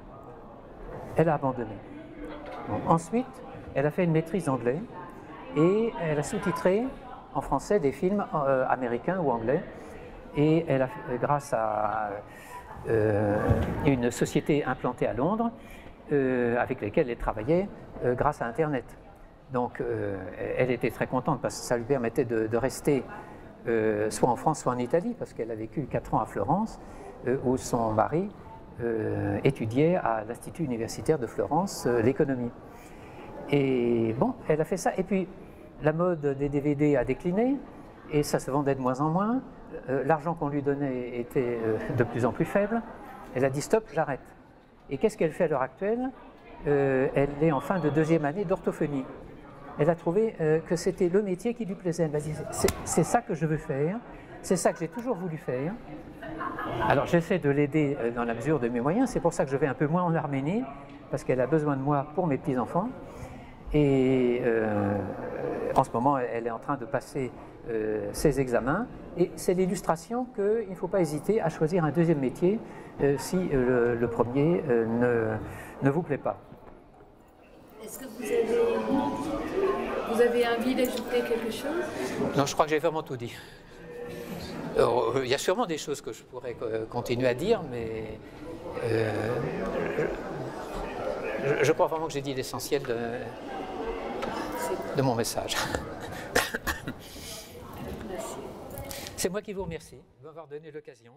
Elle a abandonné. Bon. Ensuite, elle a fait une maîtrise d'anglais et elle a sous-titré en français des films américains ou anglais. Et elle a, grâce à une société implantée à Londres, avec laquelle elle travaillait grâce à Internet. Donc elle était très contente parce que ça lui permettait de rester soit en France, soit en Italie, parce qu'elle a vécu 4 ans à Florence, où son mari étudiait à l'Institut universitaire de Florence l'économie. Et bon, elle a fait ça. Et puis la mode des DVD a décliné, et ça se vendait de moins en moins. L'argent qu'on lui donnait était de plus en plus faible. Elle a dit stop, j'arrête. Et qu'est-ce qu'elle fait à l'heure actuelle? Elle est en fin de 2e année d'orthophonie. Elle a trouvé que c'était le métier qui lui plaisait. Elle m'a dit c'est ça que je veux faire, c'est ça que j'ai toujours voulu faire. Alors j'essaie de l'aider dans la mesure de mes moyens, c'est pour ça que je vais un peu moins en Arménie, parce qu'elle a besoin de moi pour mes petits-enfants. Et en ce moment, elle est en train de passer ses examens. Et c'est l'illustration qu'il ne faut pas hésiter à choisir un deuxième métier si le premier ne vous plaît pas. Est-ce que vous avez envie d'ajouter quelque chose? Non, je crois que j'ai vraiment tout dit. Il y a sûrement des choses que je pourrais continuer à dire, mais je crois vraiment que j'ai dit l'essentiel de mon message. Merci. C'est moi qui vous remercie de m'avoir donné l'occasion.